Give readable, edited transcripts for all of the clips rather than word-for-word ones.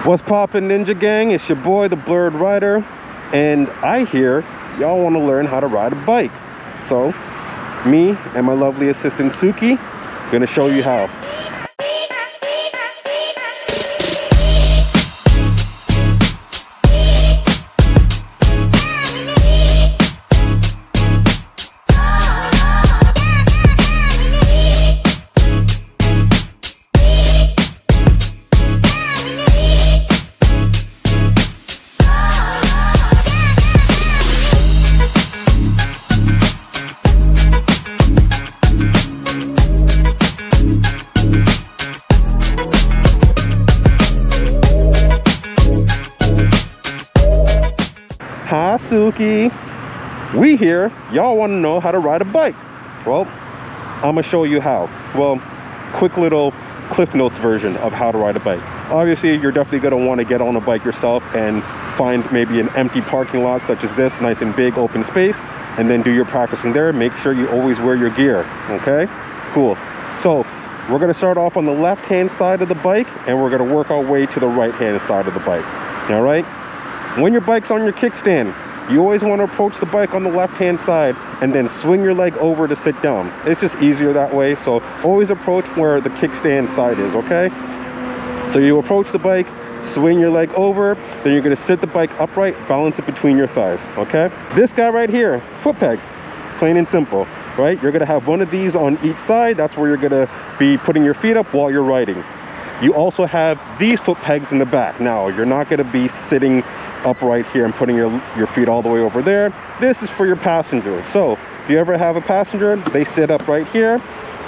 What's poppin', Ninja Gang? It's your boy, the Blurred Rider, and I hear y'all want to learn how to ride a bike. So, me and my lovely assistant Suki gonna show you how. Hi Suki, we here, y'all want to know how to ride a bike. Well, I'm gonna show you how. Well, quick little Cliff Notes version of how to ride a bike. Obviously, you're definitely gonna want to get on a bike yourself and find maybe an empty parking lot such as this, nice and big open space, and then do your practicing there. Make sure you always wear your gear, okay? Cool. So we're gonna start off on the left hand side of the bike and we're gonna work our way to the right hand side of the bike. All right, when your bike's on your kickstand, you always want to approach the bike on the left hand side and then swing your leg over to sit down. It's just easier that way, so always approach where the kickstand side is, okay? So you approach the bike, swing your leg over, then you're going to sit the bike upright, balance it between your thighs, okay? This guy right here, foot peg, plain and simple, right? You're going to have one of these on each side. That's where you're going to be putting your feet up while you're riding. You also have these foot pegs in the back. Now, you're not going to be sitting upright here and putting your feet all the way over there. This is for your passenger. So if you ever have a passenger, they sit up right here.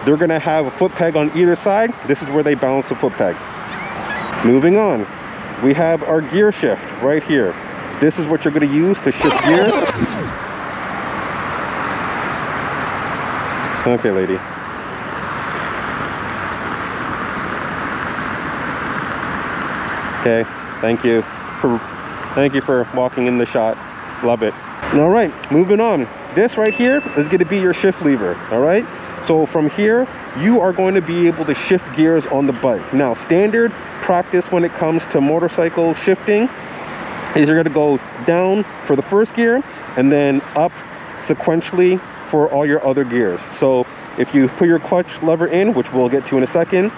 They're going to have a foot peg on either side. This is where they balance the foot peg. Moving on, we have our gear shift right here. This is what you're going to use to shift gears. Okay, lady. Okay, thank you for walking in the shot. Love it. All right, moving on. This right here is going to be your shift lever. All right, so from here you are going to be able to shift gears on the bike. Now, standard practice when it comes to motorcycle shifting is you're going to go down for the first gear and then up sequentially for all your other gears. So if you put your clutch lever in, which we'll get to in a second,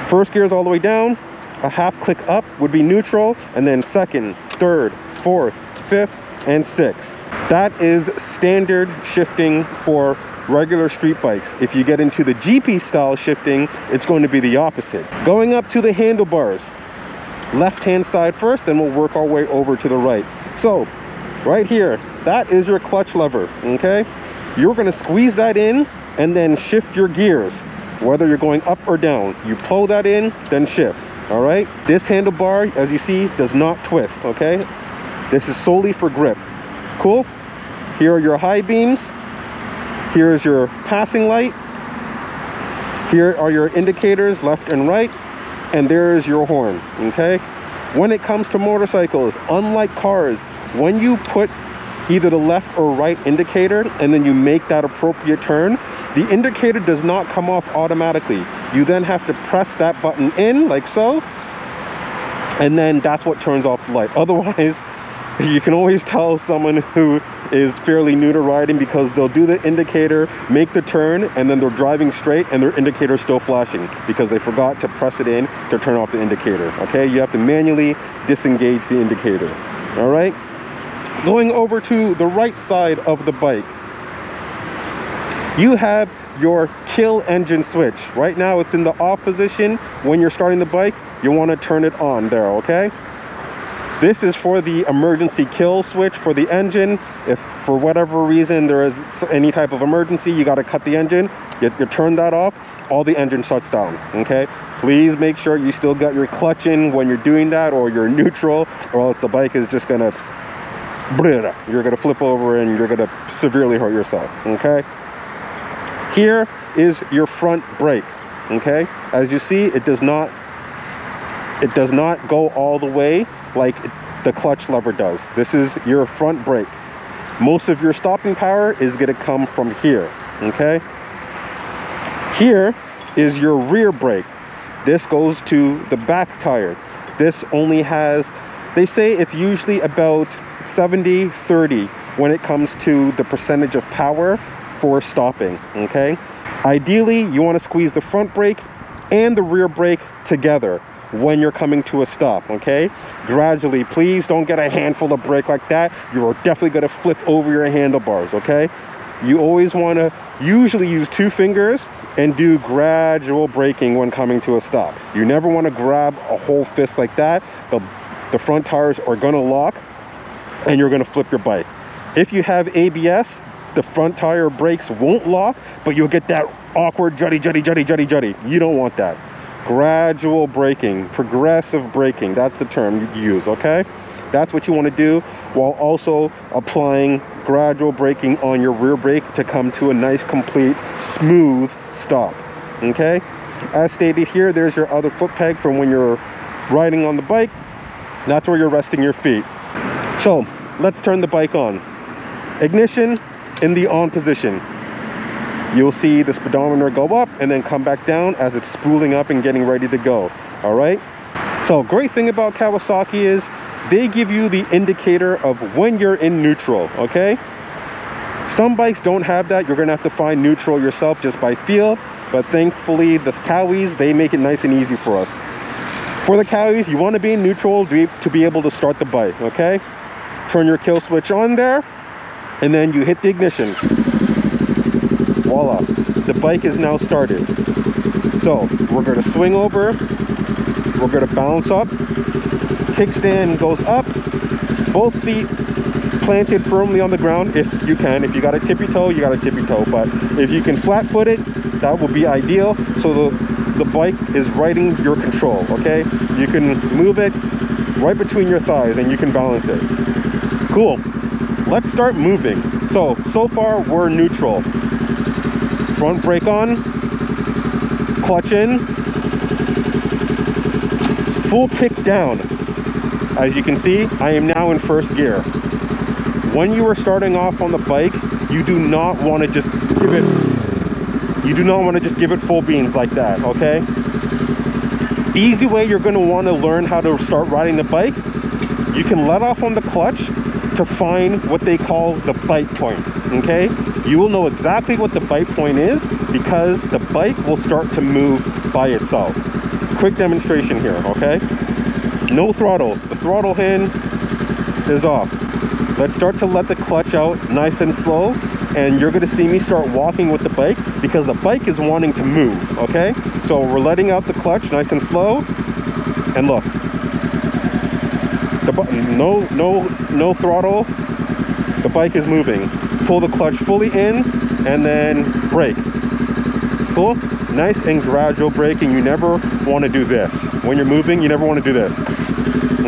first gear is all the way down. A half click up would be neutral, and then second, third, fourth, fifth, and sixth. That is standard shifting for regular street bikes. If you get into the GP style shifting, it's going to be the opposite. Going up to the handlebars, left hand side first, then we'll work our way over to the right. So right here, that is your clutch lever, okay? You're going to squeeze that in and then shift your gears, whether you're going up or down. You pull that in, then shift. All right, this handlebar, as you see, does not twist, okay? This is solely for grip. Cool. Here are your high beams. Here is your passing light. Here are your indicators, left and right. And there is your horn, okay? When it comes to motorcycles, unlike cars, when you put either the left or right indicator and then you make that appropriate turn, the indicator does not come off automatically. You then have to press that button in like so, and then that's what turns off the light. Otherwise, you can always tell someone who is fairly new to riding because they'll do the indicator, make the turn, and then they're driving straight and their indicator is still flashing because they forgot to press it in to turn off the indicator, okay? You have to manually disengage the indicator, all right? Going over to the right side of the bike, you have your kill engine switch. Right now it's in the off position. When you're starting the bike, you want to turn it on there, okay? This is for the emergency kill switch for the engine. If for whatever reason there is any type of emergency, you got to cut the engine, you turn that off, all the engine shuts down, okay? Please make sure you still got your clutch in when you're doing that, or you're neutral, or else the bike is just gonna, you're gonna flip over and you're gonna severely hurt yourself, okay? Here is your front brake, okay? As you see, it does not go all the way like the clutch lever does. This is your front brake. Most of your stopping power is going to come from here, okay? Here is your rear brake. This goes to the back tire. This only has, they say it's usually about 70-30 when it comes to the percentage of power for stopping, okay? Ideally, you want to squeeze the front brake and the rear brake together when you're coming to a stop, okay? Gradually, please don't get a handful of brake like that. You are definitely going to flip over your handlebars, okay? You always want to usually use 2 fingers and do gradual braking when coming to a stop. You never want to grab a whole fist like that. The front tires are going to lock and you're going to flip your bike. If you have ABS, the front tire brakes won't lock, but you'll get that awkward juddy. You don't want that. Gradual braking, progressive braking, that's the term you use, okay? That's what you want to do, while also applying gradual braking on your rear brake to come to a nice, complete, smooth stop, okay? As stated here, there's your other foot peg from when you're riding on the bike. That's where you're resting your feet. So let's turn the bike on. Ignition in the on position. You'll see the speedometer go up and then come back down as it's spooling up and getting ready to go. All right. So great thing about Kawasaki is they give you the indicator of when you're in neutral. Okay. Some bikes don't have that. You're gonna have to find neutral yourself just by feel. But thankfully, the Kawis, they make it nice and easy for us. For the Kawis, you want to be in neutral to be able to start the bike. Okay. Turn your kill switch on there, and then you hit the ignition. Voila, the bike is now started. So we're going to swing over, we're going to bounce up, kickstand goes up, both feet planted firmly on the ground if you can. If you got to tip your toe, you got to tip your toe, but if you can flat foot it, that will be ideal. So the bike is right in your control, okay? You can move it right between your thighs and you can balance it. Cool. Let's start moving. So far we're neutral. Front brake on, clutch in, full kick down. As you can see, I am now in first gear. When you are starting off on the bike, you do not want to just give it full beans like that, okay? Easy way you're going to want to learn how to start riding the bike, you can let off on the clutch to find what they call the bite point, okay? You will know exactly what the bite point is because the bike will start to move by itself. Quick demonstration here, okay? No throttle. The throttle hand is off. Let's start to let the clutch out nice and slow, and you're gonna see me start walking with the bike because the bike is wanting to move, okay? So we're letting out the clutch nice and slow, and look. The button, no throttle, the bike is moving. Pull the clutch fully in and then brake. Cool. Nice and gradual braking. You never want to do this when you're moving. You never want to do this,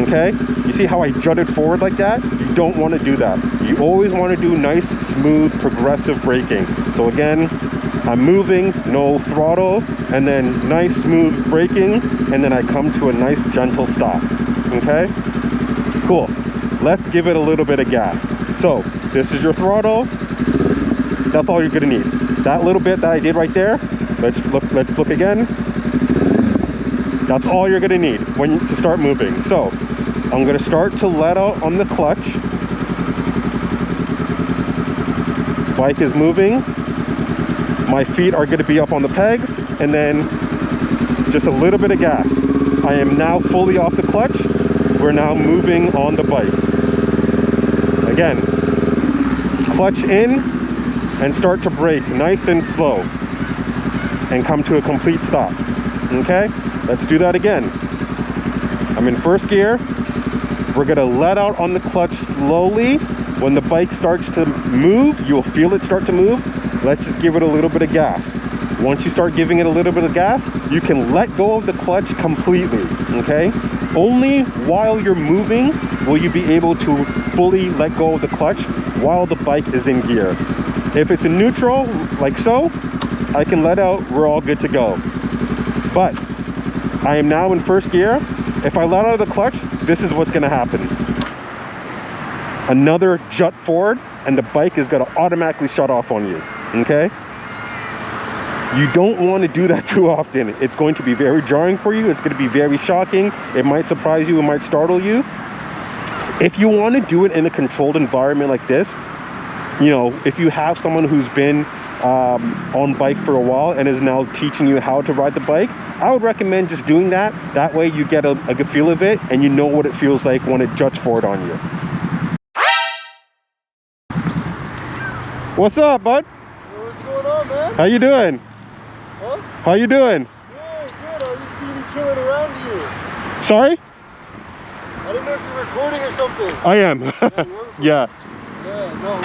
okay? You see how I jutted forward like that? You don't want to do that. You always want to do nice, smooth, progressive braking. So again, I'm moving, no throttle, and then nice, smooth braking, and then I come to a nice, gentle stop, okay? Cool. Let's give it a little bit of gas. So this is your throttle. That's all you're gonna need. That little bit that I did right there, let's look again. That's all you're gonna need to start moving. So I'm gonna start to let out on the clutch. Bike is moving. My feet are gonna be up on the pegs, and then just a little bit of gas. I am now fully off the clutch. We're now moving on the bike. Again, clutch in and start to brake nice and slow and come to a complete stop, okay? Let's do that again. I'm in first gear. We're gonna let out on the clutch slowly. When the bike starts to move, you'll feel it start to move. Let's just give it a little bit of gas. Once you start giving it a little bit of gas, you can let go of the clutch completely, okay? Only while you're moving will you be able to fully let go of the clutch while the bike is in gear. If it's in neutral, like so, I can let out, we're all good to go. But I am now in first gear. If I let out of the clutch, this is what's gonna happen. Another jut forward, and the bike is gonna automatically shut off on you, okay? You don't want to do that too often. It's going to be very jarring for you. It's going to be very shocking. It might surprise you. It might startle you. If you want to do it in a controlled environment like this, you know, if you have someone who's been on bike for a while and is now teaching you how to ride the bike, I would recommend just doing that. That way you get a good feel of it and you know what it feels like when it juts forward on you. What's up, bud? Hey, what's going on, man? How you doing? Huh? How you doing? Good, good. I just seen you chilling around here. Sorry? I didn't know if you're recording or something. I am. Yeah. Yeah, no.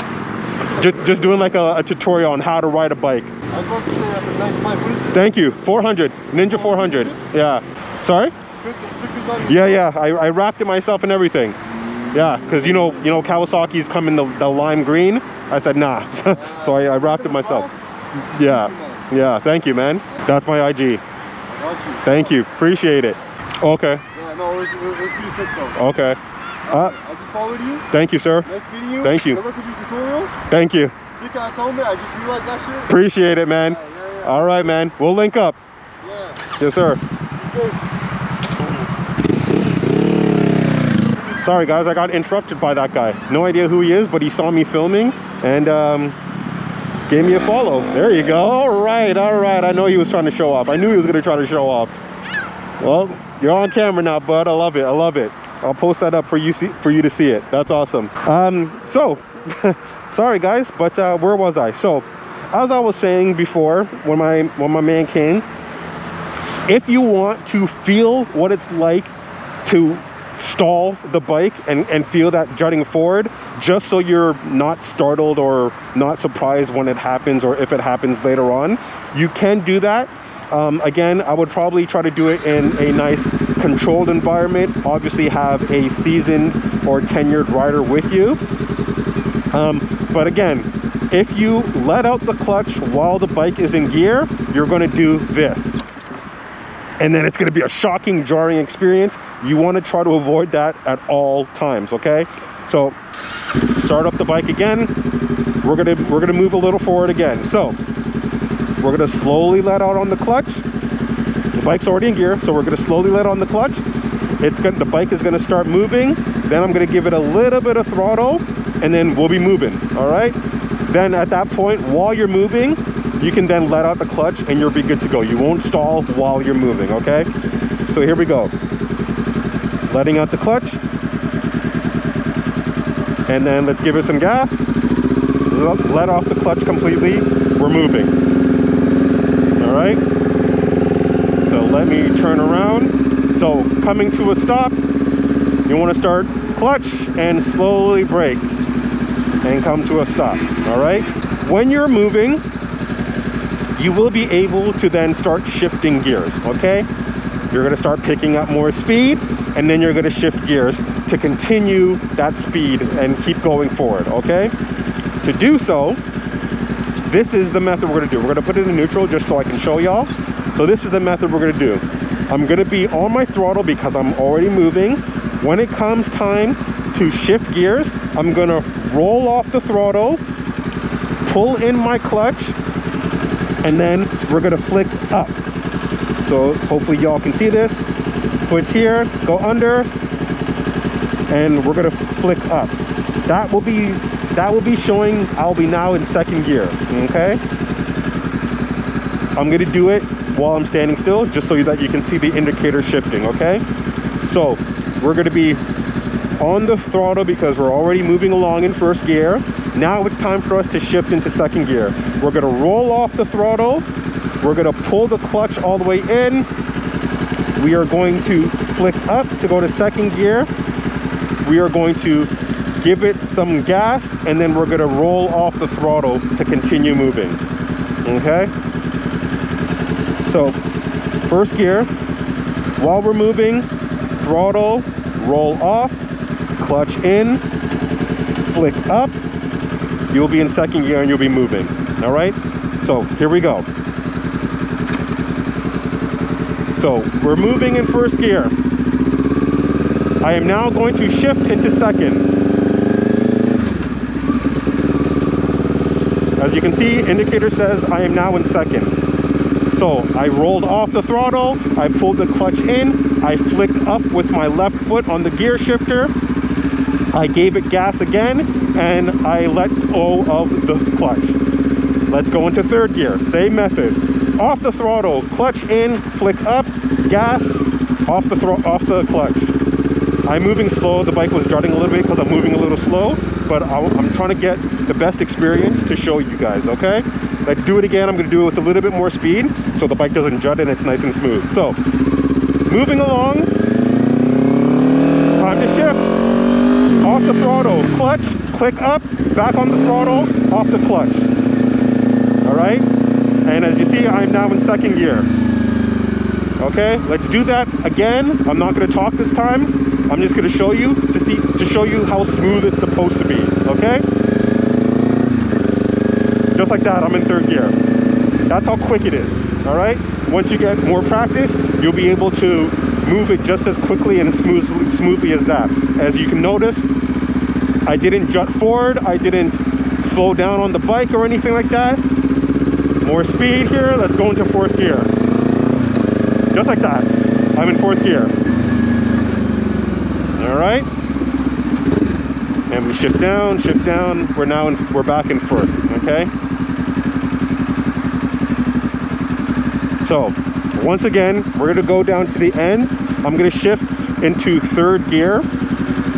Just doing like a tutorial on how to ride a bike. I was about to say that's a nice bike. What is it? Thank you. 400. Ninja 400. Yeah. Sorry? Put the stickers on your Yeah. I wrapped it myself and everything. Yeah, because you know Kawasaki's come in the lime green. I said nah. So I wrapped it myself. Yeah. Yeah. Thank you, man. That's my IG. I got you. Thank you. Appreciate it. Okay. Yeah, no, it's pretty sick though. Okay. I just followed you. Thank you, sir. Nice meeting you. Thank you. Good luck with your tutorial. Thank you. Sick ass helmet. I just realized that shit. Appreciate it, man. Yeah. All right, man. We'll link up. Yeah. Yes, sir. Sorry, guys. I got interrupted by that guy. No idea who he is, but he saw me filming and gave me a follow. There you go. All right. I know he was trying to show off. I knew he was going to try to show off. Well, you're on camera now, bud. I love it. I'll post that up for you to see it. That's awesome. So sorry guys, but where was I? So as I was saying before, when my man came, if you want to feel what it's like to stall the bike and feel that jutting forward, just so you're not startled or not surprised when it happens or if it happens later on, you can do that. Again, I would probably try to do it in a nice controlled environment. Obviously have a seasoned or tenured rider with you. But again, if you let out the clutch while the bike is in gear, you're going to do this. And then it's going to be a shocking, jarring experience. You want to try to avoid that at all times, okay? So start up the bike again. We're gonna move a little forward again. So we're going to slowly let out on the clutch. The bike's already in gear, so we're going to slowly let on the clutch. The bike is going to start moving. Then I'm going to give it a little bit of throttle, and then we'll be moving, all right? Then at that point, while you're moving, you can then let out the clutch, and you'll be good to go. You won't stall while you're moving, okay? So here we go. Letting out the clutch. And then let's give it some gas. Let off the clutch completely. We're moving. All right, so let me turn around. So coming to a stop, you want to start clutch and slowly brake and come to a stop. All right, when you're moving, you will be able to then start shifting gears. Okay, you're going to start picking up more speed, and then you're going to shift gears to continue that speed and keep going forward. Okay, to do so, this is the method we're going to do. We're going to put it in neutral just so I can show y'all. So this is the method we're going to do. I'm going to be on my throttle because I'm already moving. When it comes time to shift gears, I'm going to roll off the throttle, pull in my clutch, and then we're going to flick up. So hopefully y'all can see this. Foot's here, go under, and we're going to flick up. That will be showing I'll be now in second gear, okay? I'm gonna do it while I'm standing still, just so that you can see the indicator shifting, okay? So we're gonna be on the throttle because we're already moving along in first gear. Now it's time for us to shift into second gear. We're gonna roll off the throttle. We're gonna pull the clutch all the way in. We are going to flick up to go to second gear. We are going to give it some gas, and then we're going to roll off the throttle to continue moving. Okay, so first gear, while we're moving, throttle, roll off, clutch in, flick up, you'll be in second gear and you'll be moving. All right, so here we go. So we're moving in first gear. I am now going to shift into second. As you can see, indicator says I am now in second. So I rolled off the throttle, I pulled the clutch in, I flicked up with my left foot on the gear shifter, I gave it gas again, and I let go of the clutch. Let's go into third gear, same method. Off the throttle, clutch in, flick up, gas, off the clutch. I'm moving slow, the bike was jutting a little bit because I'm moving a little slow, but I'm trying to get the best experience to show you guys, okay? Let's do it again. I'm gonna do it with a little bit more speed so the bike doesn't jut and it's nice and smooth. So, moving along, time to shift. Off the throttle, clutch, click up, back on the throttle, off the clutch. All right? And as you see, I'm now in second gear. Okay, let's do that again. I'm not gonna talk this time. I'm just gonna show you to show you how smooth it's supposed to be, okay? Just like that, I'm in third gear. That's how quick it is, all right? Once you get more practice, you'll be able to move it just as quickly and smoothly as that. As you can notice, I didn't jut forward, I didn't slow down on the bike or anything like that. More speed here, let's go into fourth gear. Just like that, I'm in fourth gear. All right, and we shift down, we're back in first, okay? So, once again, we're gonna go down to the end. I'm gonna shift into third gear,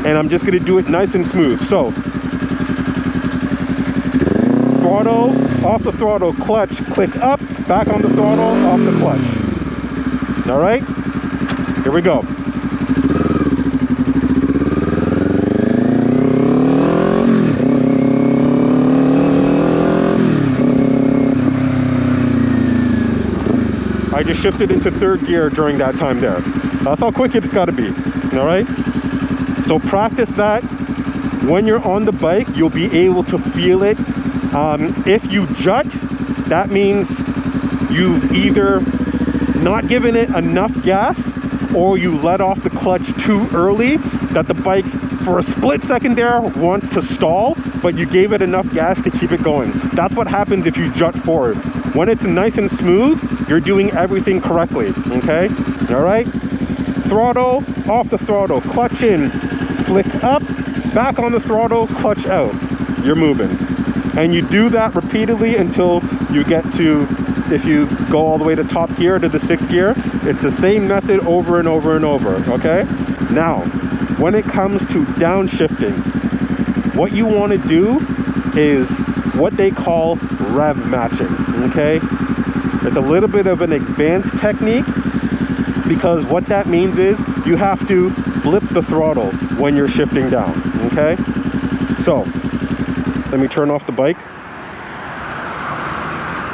and I'm just gonna do it nice and smooth. So, throttle, off the throttle, clutch, click up, back on the throttle, off the clutch. All right, here we go. I just shifted into third gear during that time there. That's how quick it's got to be, all right? So practice that. When you're on the bike, you'll be able to feel it. If you jut, that means you've either not given it enough gas or you let off the clutch too early that the bike, for a split second there, wants to stall, but you gave it enough gas to keep it going. That's what happens if you jut forward. When it's nice and smooth, you're doing everything correctly, okay? All right? Throttle, off the throttle, clutch in, flick up, back on the throttle, clutch out. You're moving. And you do that repeatedly until you get to, if you go all the way to top gear, to the sixth gear, it's the same method over and over and over, okay? Now, when it comes to downshifting, what you want to do is what they call rev matching, okay? It's a little bit of an advanced technique because what that means is you have to blip the throttle when you're shifting down, okay? So, let me turn off the bike.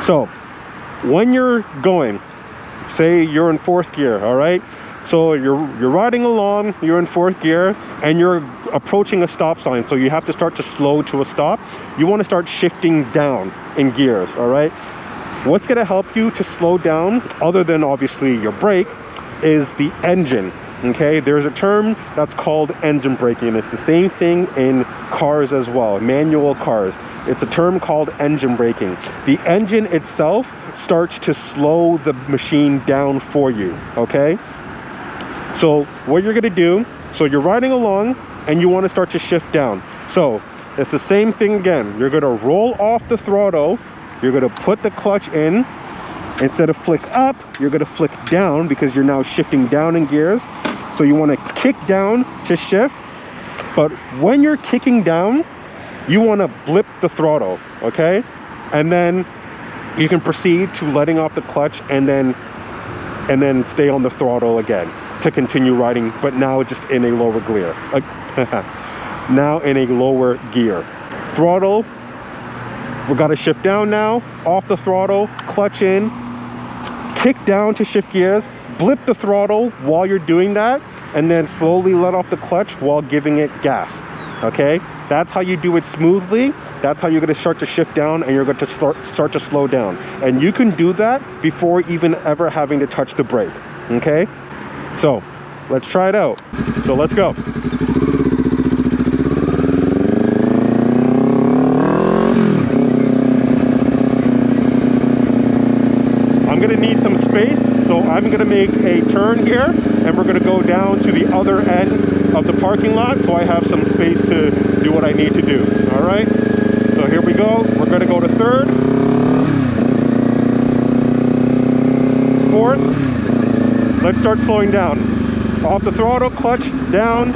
So, when you're going, say you're in fourth gear, all right? So you're riding along, you're in fourth gear, and you're approaching a stop sign, so you have to start to slow to a stop. You want to start shifting down in gears, all right? What's going to help you to slow down, other than obviously your brake, is the engine, okay? There's a term that's called engine braking. It's the same thing in cars as well, manual cars. It's a term called engine braking. The engine itself starts to slow the machine down for you, okay? So what you're gonna do, so you're riding along and you wanna start to shift down. So it's the same thing again. You're gonna roll off the throttle, you're gonna put the clutch in. Instead of flick up, you're gonna flick down because you're now shifting down in gears. So you wanna kick down to shift, but when you're kicking down, you wanna blip the throttle, okay? And then you can proceed to letting off the clutch and then stay on the throttle again to continue riding, but now just in a lower gear. Now in a lower gear. Throttle, we gotta shift down now, off the throttle, clutch in, kick down to shift gears, blip the throttle while you're doing that, and then slowly let off the clutch while giving it gas, okay? That's how you do it smoothly. That's how you're gonna start to shift down and you're going to start to slow down. And you can do that before even ever having to touch the brake, okay? So let's try it out. So let's go. I'm gonna need I'm gonna make a turn here, and we're gonna go down to the other end of the parking lot, so I have some space to do what I need to do. All right, so here we go. We're gonna go to third, fourth. Let's start slowing down. Off the throttle, clutch down.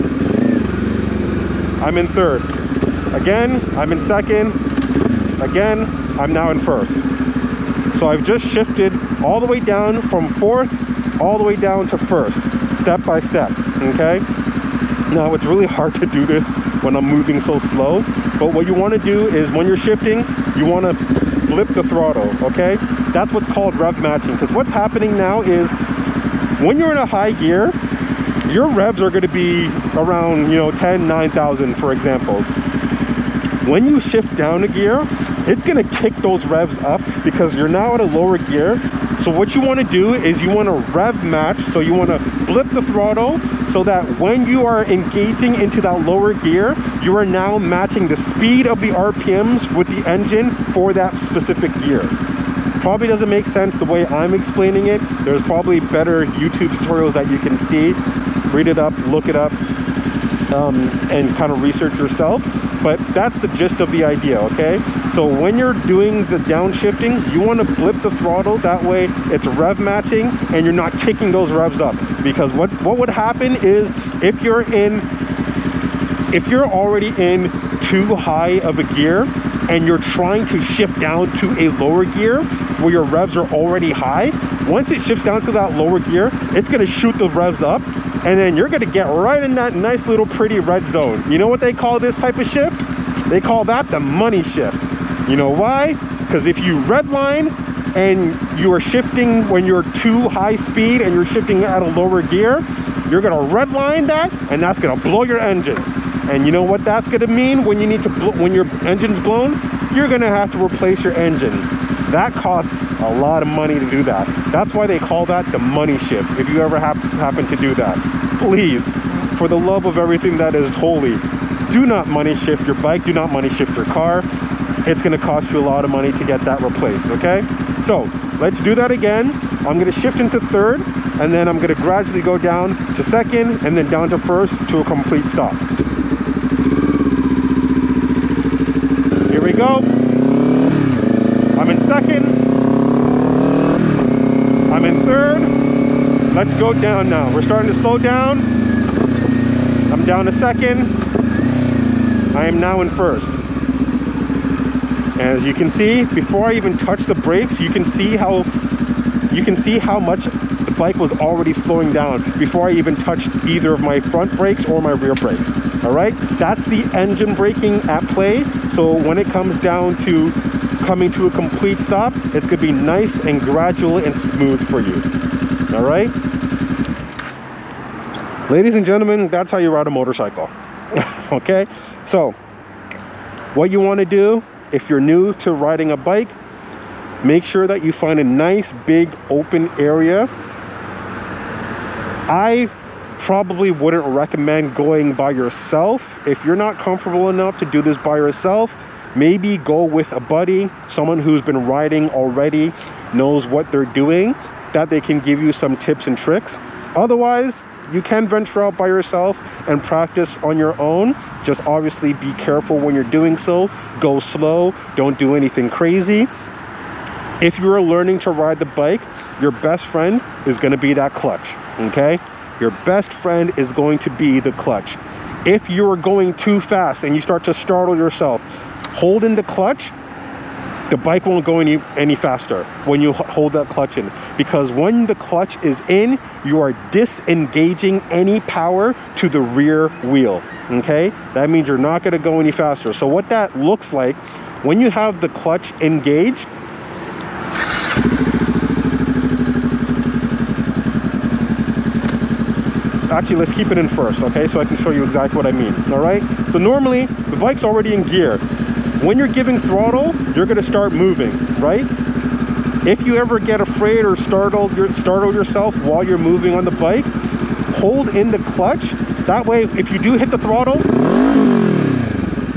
I'm in third. Again, I'm in second. Again, I'm now in first. So I've just shifted all the way down from fourth all the way down to first, step by step, okay? Now, it's really hard to do this when I'm moving so slow, but what you want to do is when you're shifting, you want to blip the throttle, okay? That's what's called rev matching, because what's happening now is when you're in a high gear, your revs are going to be around, 10, 9,000, for example. When you shift down a gear, it's going to kick those revs up because you're now at a lower gear. So what you want to do is you want to rev match. So you want to blip the throttle so that when you are engaging into that lower gear, you are now matching the speed of the RPMs with the engine for that specific gear. Probably doesn't make sense the way I'm explaining it. There's probably better YouTube tutorials that you can see. Read it up, look it up, and kind of research yourself. But that's the gist of the idea, okay? So when you're doing the downshifting, you want to blip the throttle. That way it's rev matching and you're not kicking those revs up. Because what would happen is if you're already in too high of a gear and you're trying to shift down to a lower gear where your revs are already high, once it shifts down to that lower gear, it's going to shoot the revs up, and then you're going to get right in that nice little pretty red zone. You know what they call this type of shift? They call that the money shift. You know why? Because if you redline and you are shifting when you're too high speed and you're shifting at a lower gear, you're going to redline that, and that's going to blow your engine. And you know what that's going to mean when you need to when your engine's blown? You're going to have to replace your engine. That costs a lot of money to do that. That's why they call that the money shift. If you ever happen to do that, please, for the love of everything that is holy, do not money shift your bike. Do not money shift your car. It's going to cost you a lot of money to get that replaced, okay? So let's do that again. I'm going to shift into third, and then I'm going to gradually go down to second, and then down to first to a complete stop. Here we go. I'm in second. I'm in third. Let's go down now. We're starting to slow down. I'm down to second. I am now in first. And as you can see, before I even touch the brakes, you can see how much the bike was already slowing down before I even touched either of my front brakes or my rear brakes. All right, that's the engine braking at play. So when it comes down to coming to a complete stop, it's gonna be nice and gradual and smooth for you. All right, ladies and gentlemen, that's how you ride a motorcycle. Okay, so what you want to do if you're new to riding a bike, make sure that you find a nice big open area. I probably wouldn't recommend going by yourself. If you're not comfortable enough to do this by yourself, maybe go with a buddy, someone who's been riding already, knows what they're doing, that they can give you some tips and tricks. Otherwise, you can venture out by yourself and practice on your own. Just obviously be careful when you're doing so. Go slow, don't do anything crazy. If you're learning to ride the bike, your best friend is going to be that clutch, okay? Your best friend is going to be the clutch. If you're going too fast and you start to startle yourself, hold in the clutch, the bike won't go any faster when you hold that clutch in. Because when the clutch is in, you are disengaging any power to the rear wheel, okay? That means you're not going to go any faster. So what that looks like, when you have the clutch engaged, actually, let's keep it in first, okay? So I can show you exactly what I mean, all right? So normally, the bike's already in gear. When you're giving throttle, you're going to start moving, right? If you ever get afraid or startle yourself while you're moving on the bike, hold in the clutch. That way, if you do hit the throttle,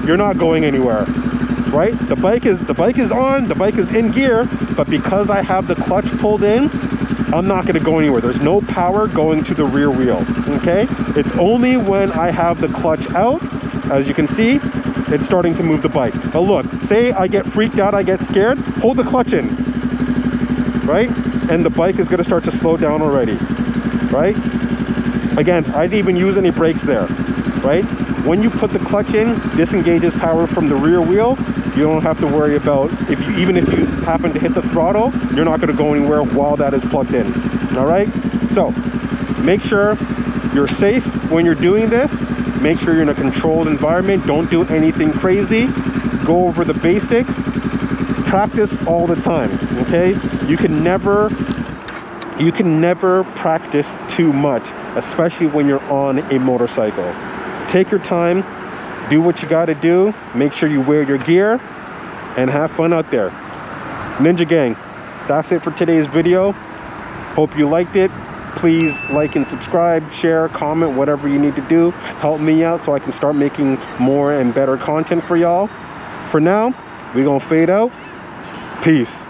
you're not going anywhere, right? The bike is on, the bike is in gear, but because I have the clutch pulled in, I'm not going to go anywhere. There's no power going to the rear wheel, okay? It's only when I have the clutch out, as you can see, it's starting to move the bike. But look, say I get freaked out, I get scared, hold the clutch in, right? And the bike is going to start to slow down already, right? Again, I didn't even use any brakes there, right? When you put the clutch in, disengages power from the rear wheel. You don't have to worry about, even if you happen to hit the throttle, you're not going to go anywhere while that is plugged in. All right, so make sure you're safe when you're doing this. Make sure you're in a controlled environment. Don't do anything crazy. Go over the basics. Practice all the time, okay? You can never practice too much, especially when you're on a motorcycle. Take your time, do what you got to do, make sure you wear your gear, and have fun out there. Ninja Gang, that's it for today's video. Hope you liked it. Please like and subscribe, share, comment, whatever you need to do. Help me out so I can start making more and better content for y'all. For now, we're gonna fade out. Peace.